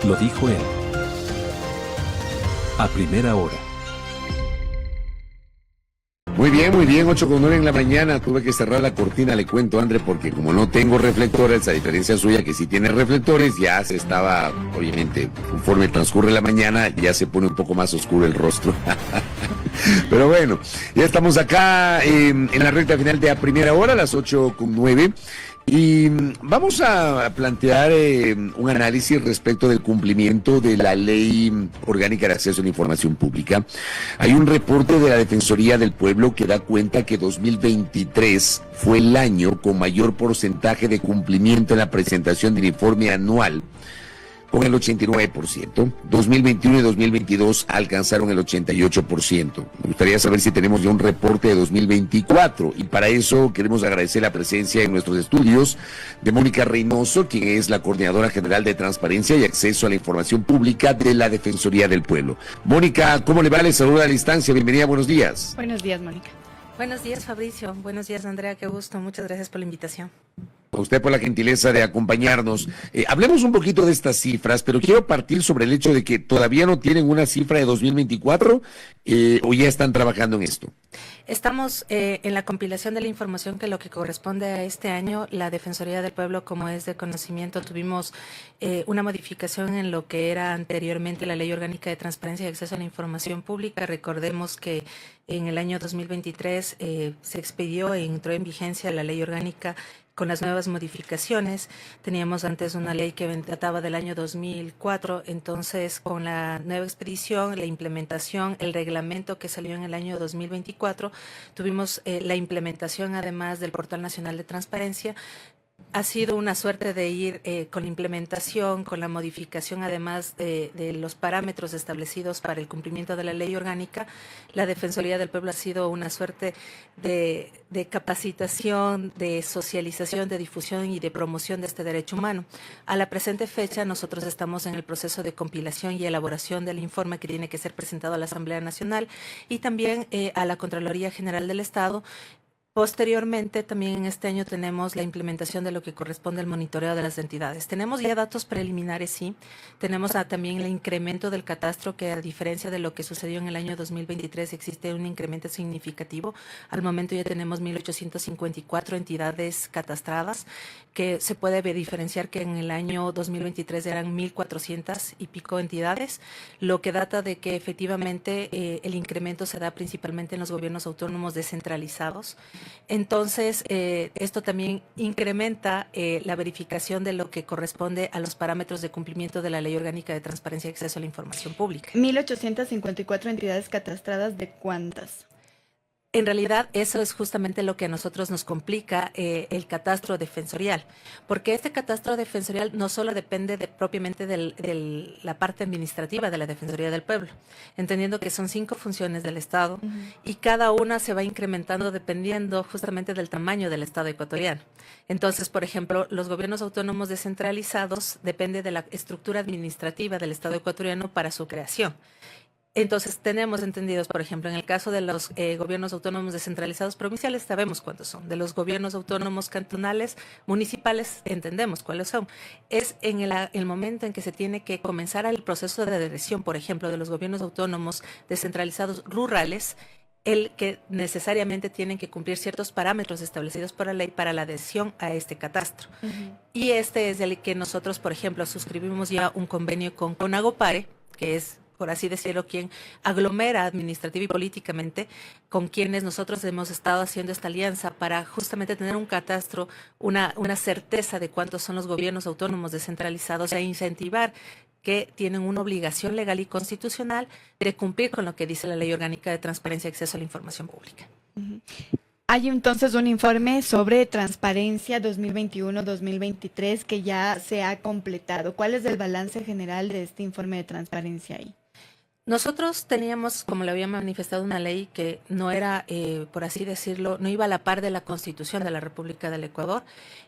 Lo dijo él. A primera hora. Muy bien, 8:09 en la mañana. Tuve que cerrar la cortina, le cuento, André, porque como no tengo reflectores, a diferencia suya que sí tiene reflectores, ya se estaba, obviamente, conforme transcurre la mañana, ya se pone un poco más oscuro el rostro. Pero bueno, ya estamos acá en la recta final de A Primera Hora, a las 8:09. Y vamos a plantear un análisis respecto del cumplimiento de la Ley Orgánica de Acceso a la Información Pública. Hay un reporte de la Defensoría del Pueblo que da cuenta que 2023 fue el año con mayor porcentaje de cumplimiento en la presentación del informe anual, con el 89%. 2021 y 2022 alcanzaron el 88%. Me gustaría saber si tenemos ya un reporte de 2024, y para eso queremos agradecer la presencia en nuestros estudios de Mónica Reynoso, quien es la Coordinadora General de Transparencia y Acceso a la Información Pública de la Defensoría del Pueblo. Mónica, ¿cómo le va? Le saluda a la distancia. Bienvenida, buenos días. Buenos días, Mónica. Buenos días, Fabricio. Buenos días, Andrea. Qué gusto. Muchas gracias por la invitación. A usted por la gentileza de acompañarnos. Hablemos un poquito de estas cifras, pero quiero partir sobre el hecho de que todavía no tienen una cifra de 2024 o ya están trabajando en esto. Estamos en la compilación de la información que lo que corresponde a este año, la Defensoría del Pueblo, como es de conocimiento, tuvimos una modificación en lo que era anteriormente la Ley Orgánica de Transparencia y Acceso a la Información Pública. Recordemos que en el año 2023 se expedió e entró en vigencia la Ley Orgánica con las nuevas modificaciones. Teníamos antes una ley que databa del año 2004, entonces con la nueva expedición, la implementación, el reglamento que salió en el año 2024, tuvimos la implementación además del Portal Nacional de Transparencia. Ha sido una suerte de ir con la implementación, con la modificación además de los parámetros establecidos para el cumplimiento de la ley orgánica. La Defensoría del Pueblo ha sido una suerte de capacitación, de socialización, de difusión y de promoción de este derecho humano. A la presente fecha nosotros estamos en el proceso de compilación y elaboración del informe que tiene que ser presentado a la Asamblea Nacional y también a la Contraloría General del Estado. Posteriormente, también en este año tenemos la implementación de lo que corresponde al monitoreo de las entidades. Tenemos ya datos preliminares, sí. Tenemos también el incremento del catastro, que a diferencia de lo que sucedió en el año 2023, existe un incremento significativo. Al momento ya tenemos 1,854 entidades catastradas, que se puede diferenciar que en el año 2023 eran 1,400 y pico entidades, lo que data de que efectivamente el incremento se da principalmente en los gobiernos autónomos descentralizados. Entonces, esto también incrementa la verificación de lo que corresponde a los parámetros de cumplimiento de la Ley Orgánica de Transparencia y Acceso a la Información Pública. 1,854 entidades catastradas, ¿de cuántas? En realidad, eso es justamente lo que a nosotros nos complica el catastro defensorial, porque este catastro defensorial no solo depende propiamente de la parte administrativa de la Defensoría del Pueblo, entendiendo que son 5 funciones del Estado y cada una se va incrementando dependiendo justamente del tamaño del Estado ecuatoriano. Entonces, por ejemplo, los gobiernos autónomos descentralizados depende de la estructura administrativa del Estado ecuatoriano para su creación. Entonces, tenemos entendidos, por ejemplo, en el caso de los gobiernos autónomos descentralizados provinciales, sabemos cuántos son. De los gobiernos autónomos cantonales, municipales, entendemos cuáles son. Es en el momento en que se tiene que comenzar el proceso de adhesión, por ejemplo, de los gobiernos autónomos descentralizados rurales, el que necesariamente tienen que cumplir ciertos parámetros establecidos por la ley para la adhesión a este catastro. Y este es el que nosotros, por ejemplo, suscribimos ya un convenio con Conagopare, que es, por así decirlo, quien aglomera administrativa y políticamente, con quienes nosotros hemos estado haciendo esta alianza para justamente tener un catastro, una certeza de cuántos son los gobiernos autónomos descentralizados e incentivar que tienen una obligación legal y constitucional de cumplir con lo que dice la Ley Orgánica de Transparencia y Acceso a la Información Pública. Hay entonces un informe sobre transparencia 2021-2023 que ya se ha completado. ¿Cuál es el balance general de este informe de transparencia ahí? Nosotros teníamos, como le había manifestado, una ley que no era, por así decirlo, no iba a la par de la Constitución de la República del Ecuador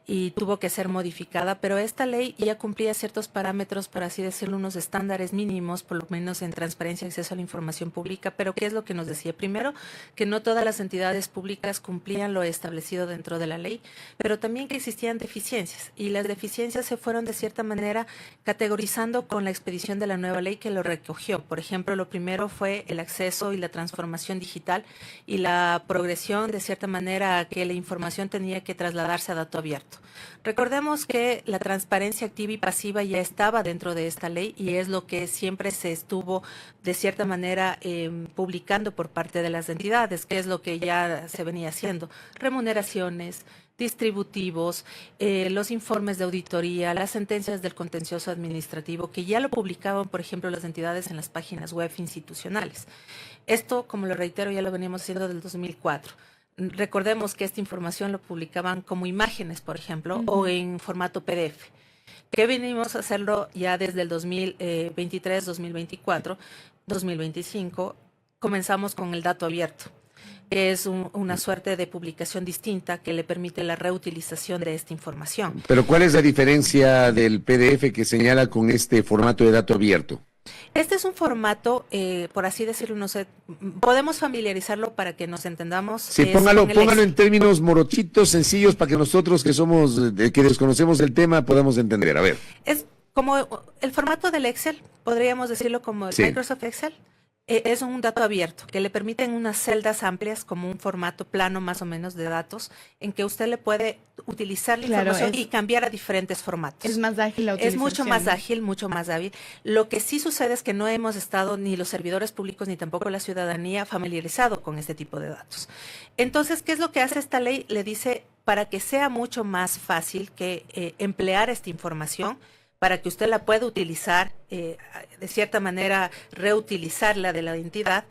y tuvo que ser modificada, pero esta ley ya cumplía ciertos parámetros, por así decirlo, unos estándares mínimos, por lo menos en transparencia y acceso a la información pública. Pero ¿qué es lo que nos decía? Primero, que no todas las entidades públicas cumplían lo establecido dentro de la ley, pero también que existían deficiencias, y las deficiencias se fueron de cierta manera categorizando con la expedición de la nueva ley que lo recogió. Por ejemplo, lo primero fue el acceso y la transformación digital y la progresión, de cierta manera, a que la información tenía que trasladarse a dato abierto. Recordemos que la transparencia activa y pasiva ya estaba dentro de esta ley y es lo que siempre se estuvo, de cierta manera, publicando por parte de las entidades, que es lo que ya se venía haciendo. Remuneraciones, distributivos, los informes de auditoría, las sentencias del contencioso administrativo, que ya lo publicaban, por ejemplo, las entidades en las páginas web institucionales. Esto, como lo reitero, ya lo veníamos haciendo desde el 2004. Recordemos que esta información lo publicaban como imágenes, por ejemplo, o en formato PDF. Que venimos a hacerlo ya desde el 2023, 2024, 2025, comenzamos con el dato abierto, que es una suerte de publicación distinta que le permite la reutilización de esta información. Pero ¿cuál es la diferencia del PDF que señala con este formato de dato abierto? Este es un formato, por así decirlo, no sé, podemos familiarizarlo para que nos entendamos. Sí, póngalo en términos morochitos, sencillos, para que nosotros que somos, que desconocemos el tema, podamos entender. A ver. Es como el formato del Excel, podríamos decirlo como el Microsoft Excel. Es un dato abierto que le permiten unas celdas amplias, como un formato plano más o menos de datos, en que usted le puede utilizar la información y cambiar a diferentes formatos. Es más ágil la utilización. Es mucho más ágil, mucho más hábil. Lo que sí sucede es que no hemos estado ni los servidores públicos ni tampoco la ciudadanía familiarizado con este tipo de datos. Entonces, ¿qué es lo que hace esta ley? Le dice, para que sea mucho más fácil que emplear esta información, para que usted la pueda utilizar, de cierta manera reutilizarla de la entidad,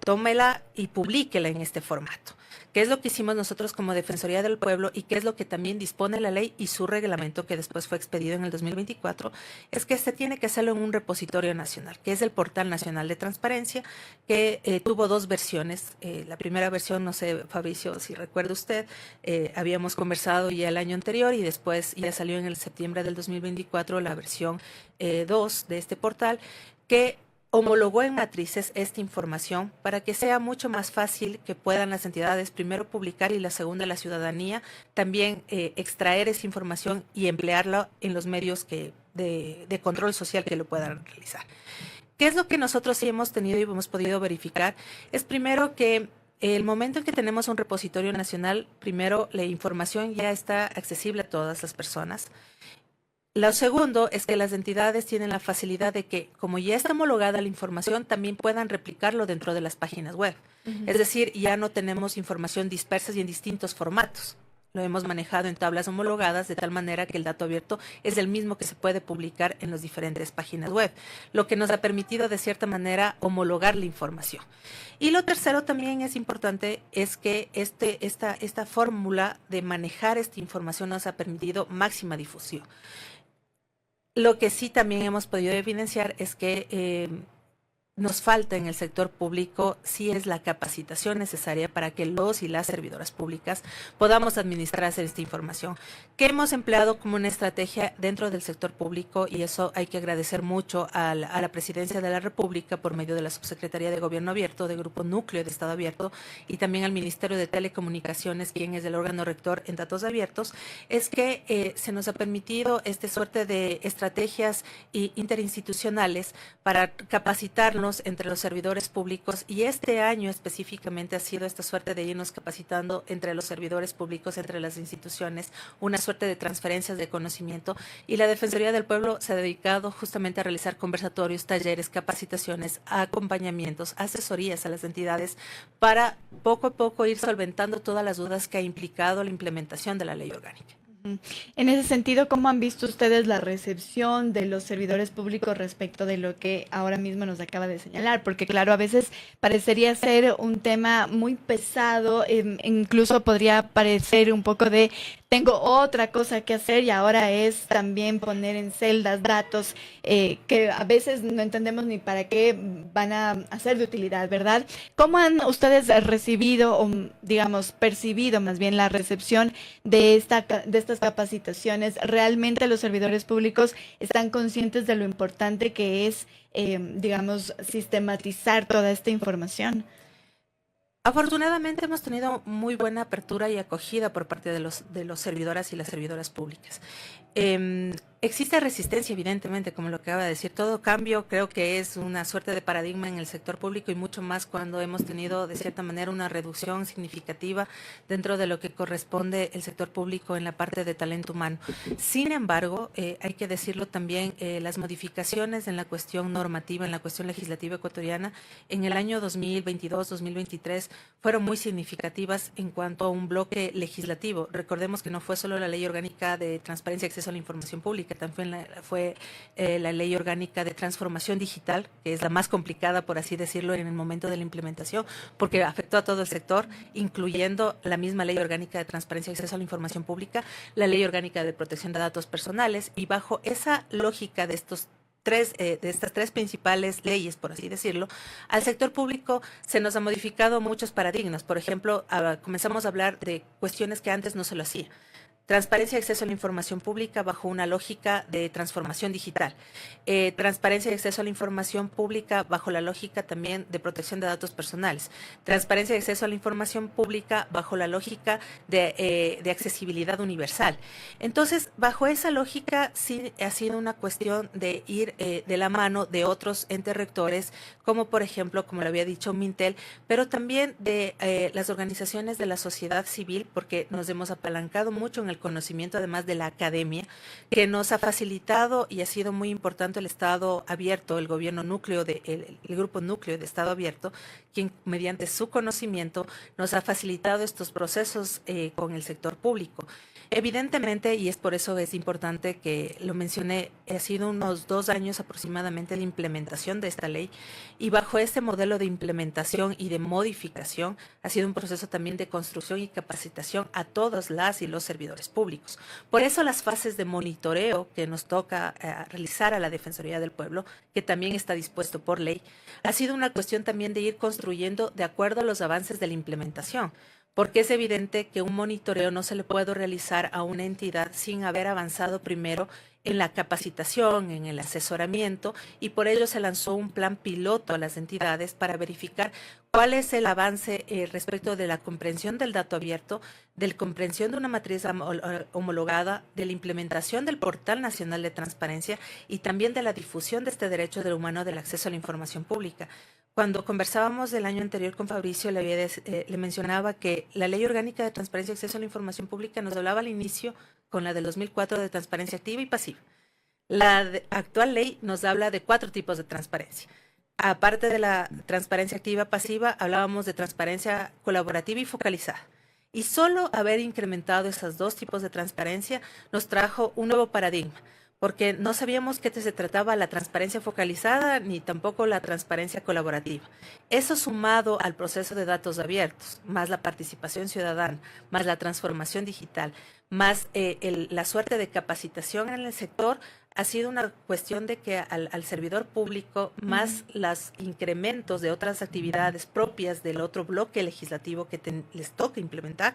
tómela y publíquela en este formato. ¿Qué es lo que hicimos nosotros como Defensoría del Pueblo y qué es lo que también dispone la ley y su reglamento, que después fue expedido en el 2024? Es que se tiene que hacerlo en un repositorio nacional, que es el Portal Nacional de Transparencia, que tuvo dos versiones. La primera versión, no sé, Fabricio, si recuerda usted, habíamos conversado ya el año anterior y después ya salió en el septiembre del 2024 la versión 2 de este portal, que homologó en matrices esta información para que sea mucho más fácil que puedan las entidades primero publicar y la segunda, la ciudadanía, también extraer esa información y emplearla en los medios de control social que lo puedan realizar. ¿Qué es lo que nosotros sí hemos tenido y hemos podido verificar? Es primero que el momento en que tenemos un repositorio nacional, primero la información ya está accesible a todas las personas. Lo segundo es que las entidades tienen la facilidad de que, como ya está homologada la información, también puedan replicarlo dentro de las páginas web. Es decir, ya no tenemos información dispersa y en distintos formatos. Lo hemos manejado en tablas homologadas de tal manera que el dato abierto es el mismo que se puede publicar en las diferentes páginas web, lo que nos ha permitido de cierta manera homologar la información. Y lo tercero también es importante, es que esta fórmula de manejar esta información nos ha permitido máxima difusión. Lo que sí también hemos podido evidenciar es que nos falta en el sector público sí es la capacitación necesaria para que los y las servidoras públicas podamos administrar esta información, que hemos empleado como una estrategia dentro del sector público, y eso hay que agradecer mucho a la Presidencia de la República por medio de la Subsecretaría de Gobierno Abierto, de Grupo Núcleo de Estado Abierto, y también al Ministerio de Telecomunicaciones, quien es el órgano rector en datos abiertos, es que se nos ha permitido esta suerte de estrategias interinstitucionales para capacitarnos entre los servidores públicos, y este año específicamente ha sido esta suerte de irnos capacitando entre los servidores públicos, entre las instituciones, una suerte de transferencias de conocimiento, y la Defensoría del Pueblo se ha dedicado justamente a realizar conversatorios, talleres, capacitaciones, acompañamientos, asesorías a las entidades para poco a poco ir solventando todas las dudas que ha implicado la implementación de la ley orgánica. En ese sentido, ¿cómo han visto ustedes la recepción de los servidores públicos respecto de lo que ahora mismo nos acaba de señalar? Porque claro, a veces parecería ser un tema muy pesado, incluso podría parecer un poco de tengo otra cosa que hacer y ahora es también poner en celdas datos que a veces no entendemos ni para qué van a ser de utilidad, ¿verdad? ¿Cómo han ustedes recibido o, digamos, percibido más bien la recepción de estas capacitaciones? ¿Realmente los servidores públicos están conscientes de lo importante que es, digamos, sistematizar toda esta información? Afortunadamente hemos tenido muy buena apertura y acogida por parte de los servidoras y las servidoras públicas. Existe resistencia, evidentemente, como lo que acaba de decir. Todo cambio creo que es una suerte de paradigma en el sector público y mucho más cuando hemos tenido, de cierta manera, una reducción significativa dentro de lo que corresponde el sector público en la parte de talento humano. Sin embargo, hay que decirlo también, las modificaciones en la cuestión normativa, en la cuestión legislativa ecuatoriana, en el año 2022-2023 fueron muy significativas en cuanto a un bloque legislativo. Recordemos que no fue solo la Ley Orgánica de Transparencia y Acceso a la Información Pública, también fue la Ley Orgánica de Transformación Digital, que es la más complicada, por así decirlo, en el momento de la implementación, porque afectó a todo el sector, incluyendo la misma Ley Orgánica de Transparencia y Acceso a la Información Pública, la Ley Orgánica de Protección de Datos Personales, y bajo esa lógica de estas tres principales leyes, por así decirlo, al sector público se nos ha modificado muchos paradigmas. Por ejemplo, comenzamos a hablar de cuestiones que antes no se lo hacía. Transparencia y acceso a la información pública bajo una lógica de transformación digital. Transparencia y acceso a la información pública bajo la lógica también de protección de datos personales. Transparencia y acceso a la información pública bajo la lógica de accesibilidad universal. Entonces, bajo esa lógica sí ha sido una cuestión de ir de la mano de otros entes rectores, como por ejemplo, como lo había dicho, Mintel, pero también de las organizaciones de la sociedad civil, porque nos hemos apalancado mucho en el conocimiento, además de la academia, que nos ha facilitado y ha sido muy importante el Estado abierto, el gobierno núcleo, el grupo núcleo de Estado abierto, quien mediante su conocimiento nos ha facilitado estos procesos con el sector público. Evidentemente, y es por eso es importante que lo mencioné, ha sido unos 2 años aproximadamente de implementación de esta ley, y bajo este modelo de implementación y de modificación ha sido un proceso también de construcción y capacitación a todas las y los servidores públicos. Por eso las fases de monitoreo que nos toca realizar a la Defensoría del Pueblo, que también está dispuesto por ley, ha sido una cuestión también de ir construyendo de acuerdo a los avances de la implementación. Porque es evidente que un monitoreo no se le puede realizar a una entidad sin haber avanzado primero en la capacitación, en el asesoramiento, y por ello se lanzó un plan piloto a las entidades para verificar cuál es el avance respecto de la comprensión del dato abierto, de la comprensión de una matriz homologada, de la implementación del Portal Nacional de Transparencia y también de la difusión de este derecho del humano del acceso a la información pública. Cuando conversábamos el año anterior con Fabricio, le mencionaba que la Ley Orgánica de Transparencia y Acceso a la Información Pública nos hablaba al inicio con la de 2004 de transparencia activa y pasiva. La actual ley nos habla de 4 tipos de transparencia. Aparte de la transparencia activa pasiva, hablábamos de transparencia colaborativa y focalizada. Y solo haber incrementado esos 2 tipos de transparencia nos trajo un nuevo paradigma, porque no sabíamos qué se trataba la transparencia focalizada ni tampoco la transparencia colaborativa. Eso sumado al proceso de datos abiertos, más la participación ciudadana, más la transformación digital, más la suerte de capacitación en el sector, ha sido una cuestión de que al servidor público, más los incrementos de otras actividades propias del otro bloque legislativo que les toca implementar,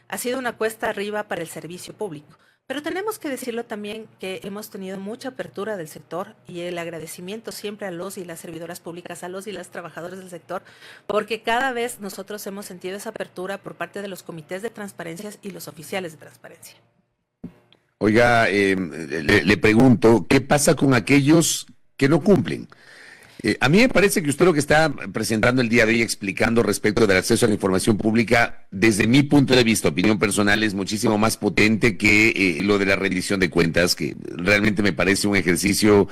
ha sido una cuesta arriba para el servicio público. Pero tenemos que decirlo también que hemos tenido mucha apertura del sector y el agradecimiento siempre a los y las servidoras públicas, a los y las trabajadores del sector, porque cada vez nosotros hemos sentido esa apertura por parte de los comités de transparencia y los oficiales de transparencia. Oiga, le pregunto, ¿qué pasa con aquellos que no cumplen? A mí me parece que usted lo que está presentando el día de hoy, explicando respecto del acceso a la información pública, desde mi punto de vista, opinión personal, es muchísimo más potente que lo de la rendición de cuentas, que realmente me parece un ejercicio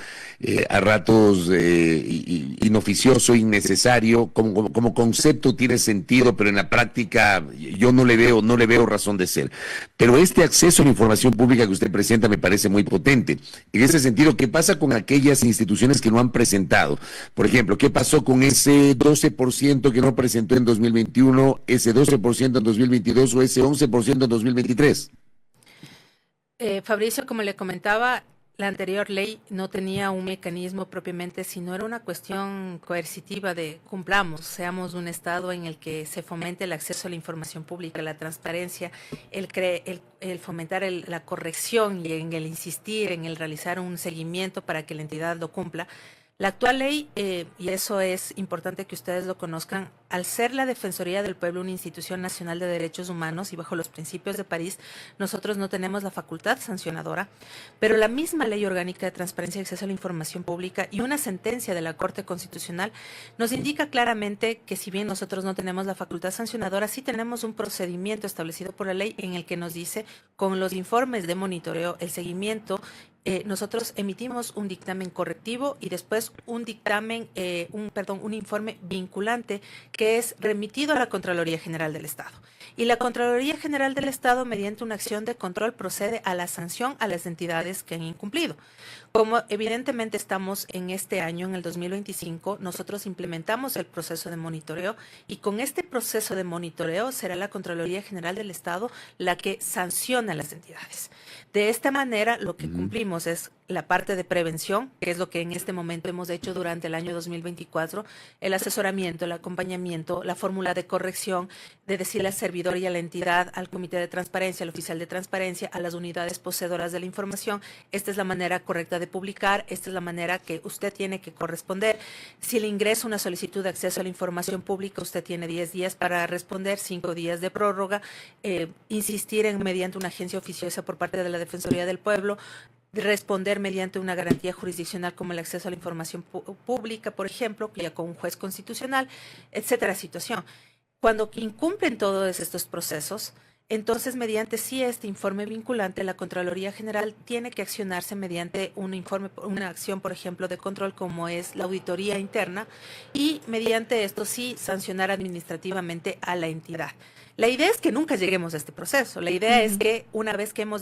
a ratos inoficioso, innecesario. Como concepto tiene sentido, pero en la práctica yo no le veo razón de ser. Pero este acceso a la información pública que usted presenta me parece muy potente. En ese sentido, ¿qué pasa con aquellas instituciones que no han presentado? Por ejemplo, ¿qué pasó con ese 12% que no presentó en 2021, ese 12% en 2022 o ese 11% en 2023? Fabricio, como le comentaba, la anterior ley no tenía un mecanismo propiamente, sino era una cuestión coercitiva de cumplamos, seamos un Estado en el que se fomente el acceso a la información pública, la transparencia, el fomentar la corrección y en el insistir, en el realizar un seguimiento para que la entidad lo cumpla. La actual ley, y eso es importante que ustedes lo conozcan, al ser la Defensoría del Pueblo una institución nacional de derechos humanos y bajo los principios de París, nosotros no tenemos la facultad sancionadora, pero la misma Ley Orgánica de Transparencia y Acceso a la Información Pública y una sentencia de la Corte Constitucional nos indica claramente que si bien nosotros no tenemos la facultad sancionadora, sí tenemos un procedimiento establecido por la ley en el que nos dice, con los informes de monitoreo, el seguimiento, nosotros emitimos un dictamen correctivo y después un dictamen, un informe vinculante que es remitido a la Contraloría General del Estado. Y la Contraloría General del Estado, mediante una acción de control, procede a la sanción a las entidades que han incumplido. Como evidentemente estamos en este año, en el 2025, nosotros implementamos el proceso de monitoreo y con este proceso de monitoreo será la Contraloría General del Estado la que sanciona a las entidades. De esta manera, lo que cumplimos es la parte de prevención, que es lo que en este momento hemos hecho durante el año 2024, el asesoramiento, el acompañamiento, la fórmula de corrección, de decirle al servidor y a la entidad, al comité de transparencia, al oficial de transparencia, a las unidades poseedoras de la información, esta es la manera correcta de publicar, esta es la manera que usted tiene que corresponder. Si le ingresa una solicitud de acceso a la información pública, usted tiene 10 días para responder, 5 días de prórroga, insistir en mediante una agencia oficiosa por parte de la Defensoría del Pueblo, responder mediante una garantía jurisdiccional como el acceso a la información pública, por ejemplo, ya con un juez constitucional, etcétera, situación. Cuando incumplen todos estos procesos, entonces, mediante este informe vinculante, la Contraloría General tiene que accionarse mediante una acción, por ejemplo, de control como es la auditoría interna y mediante esto sí sancionar administrativamente a la entidad. La idea es que nunca lleguemos a este proceso. La idea es que una vez que hemos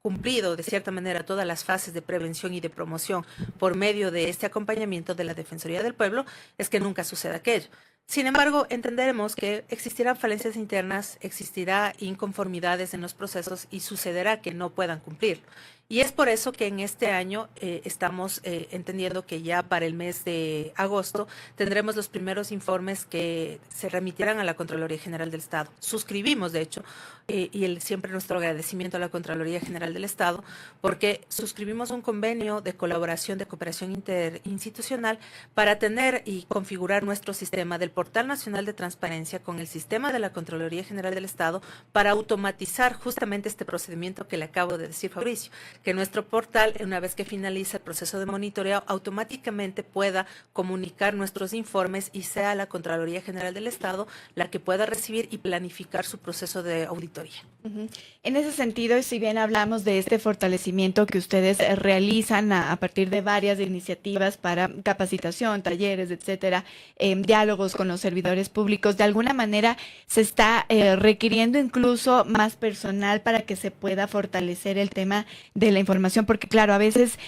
cumplido de cierta manera todas las fases de prevención y de promoción por medio de este acompañamiento de la Defensoría del Pueblo, es que nunca suceda aquello. Sin embargo, entenderemos que existirán falencias internas, existirá inconformidades en los procesos y sucederá que no puedan cumplirlo. Y es por eso que en este año estamos entendiendo que ya para el mes de agosto tendremos los primeros informes que se remitirán a la Contraloría General del Estado. Suscribimos, de hecho, siempre nuestro agradecimiento a la Contraloría General del Estado, porque suscribimos un convenio de colaboración, de cooperación interinstitucional para tener y configurar nuestro sistema del Portal Nacional de Transparencia con el sistema de la Contraloría General del Estado para automatizar justamente este procedimiento que le acabo de decir, Fabricio, que nuestro portal, una vez que finaliza el proceso de monitoreo, automáticamente pueda comunicar nuestros informes y sea la Contraloría General del Estado la que pueda recibir y planificar su proceso de auditoría. En ese sentido, y si bien hablamos de este fortalecimiento que ustedes realizan a partir de varias iniciativas para capacitación, talleres, etcétera, diálogos con los servidores públicos, de alguna manera se está requiriendo incluso más personal para que se pueda fortalecer el tema de la información, porque claro, a veces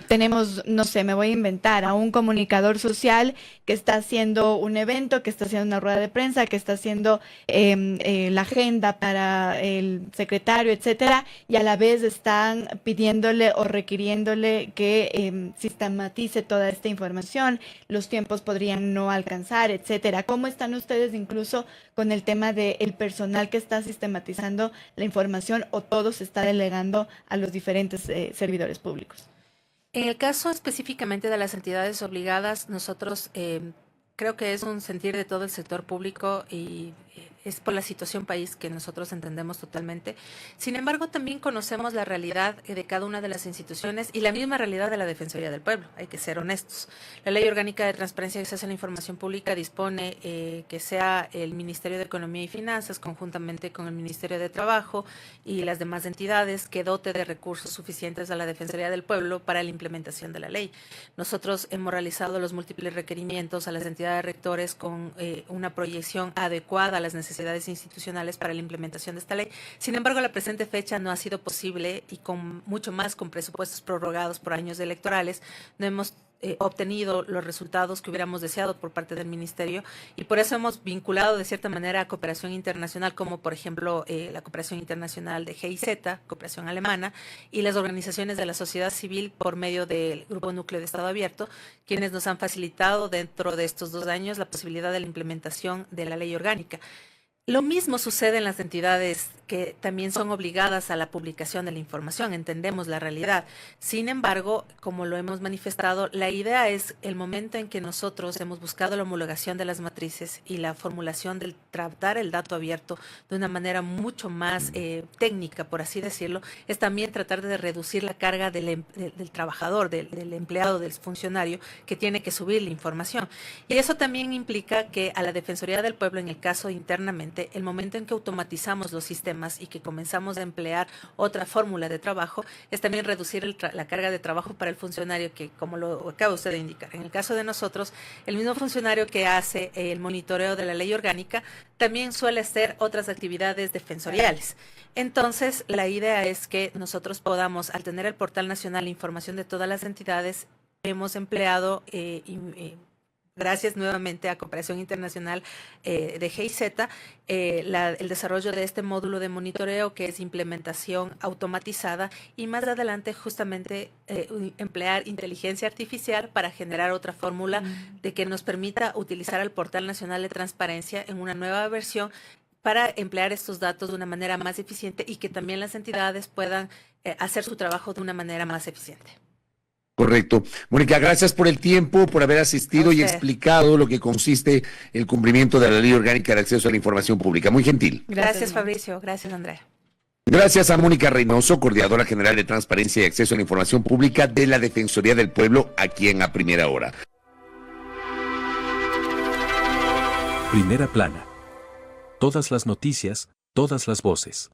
tenemos, no sé, me voy a inventar, a un comunicador social que está haciendo un evento, que está haciendo una rueda de prensa, que está haciendo la agenda para el secretario, etcétera, y a la vez están pidiéndole o requiriéndole que sistematice toda esta información, los tiempos podrían no alcanzar, etcétera. ¿Cómo están ustedes incluso con el tema del personal que está sistematizando la información o todo se está delegando a los diferentes servidores públicos? En el caso específicamente de las entidades obligadas, nosotros creo que es un sentir de todo el sector público y es por la situación país que nosotros entendemos totalmente. Sin embargo, también conocemos la realidad de cada una de las instituciones y la misma realidad de la Defensoría del Pueblo, hay que ser honestos. La Ley Orgánica de Transparencia y Acceso a la Información Pública dispone que sea el Ministerio de Economía y Finanzas, conjuntamente con el Ministerio de Trabajo y las demás entidades, que dote de recursos suficientes a la Defensoría del Pueblo para la implementación de la ley. Nosotros hemos realizado los múltiples requerimientos a las entidades rectores con una proyección adecuada a las necesidades institucionales para la implementación de esta ley. Sin embargo, a la presente fecha no ha sido posible y con mucho más con presupuestos prorrogados por años electorales, no hemos obtenido los resultados que hubiéramos deseado por parte del Ministerio, y por eso hemos vinculado de cierta manera a cooperación internacional, como por ejemplo la cooperación internacional de GIZ, cooperación alemana, y las organizaciones de la sociedad civil por medio del Grupo Núcleo de Estado Abierto, quienes nos han facilitado dentro de estos 2 años la posibilidad de la implementación de la ley orgánica. Lo mismo sucede en las entidades que también son obligadas a la publicación de la información, entendemos la realidad. Sin embargo, como lo hemos manifestado, la idea es el momento en que nosotros hemos buscado la homologación de las matrices y la formulación del tratar el dato abierto de una manera mucho más técnica, por así decirlo, es también tratar de reducir la carga del trabajador, del empleado, del funcionario que tiene que subir la información. Y eso también implica que a la Defensoría del Pueblo, en el caso internamente, el momento en que automatizamos los sistemas y que comenzamos a emplear otra fórmula de trabajo, es también reducir la carga de trabajo para el funcionario, que como lo acaba usted de indicar, en el caso de nosotros, el mismo funcionario que hace el monitoreo de la ley orgánica también suele hacer otras actividades defensoriales. Entonces, la idea es que nosotros podamos, al tener el Portal Nacional de Información de todas las entidades, hemos empleado gracias nuevamente a Cooperación Internacional de GIZ, el desarrollo de este módulo de monitoreo, que es implementación automatizada, y más adelante justamente emplear inteligencia artificial para generar otra fórmula de que nos permita utilizar el Portal Nacional de Transparencia en una nueva versión para emplear estos datos de una manera más eficiente y que también las entidades puedan hacer su trabajo de una manera más eficiente. Correcto. Mónica, gracias por el tiempo, por haber asistido y explicado lo que consiste el cumplimiento de la Ley Orgánica de Acceso a la Información Pública. Muy gentil. Gracias, Fabricio. Gracias, Andrea. Gracias a Mónica Reynoso, Coordinadora General de Transparencia y Acceso a la Información Pública de la Defensoría del Pueblo, aquí en A Primera Hora. Primera plana. Todas las noticias, todas las voces.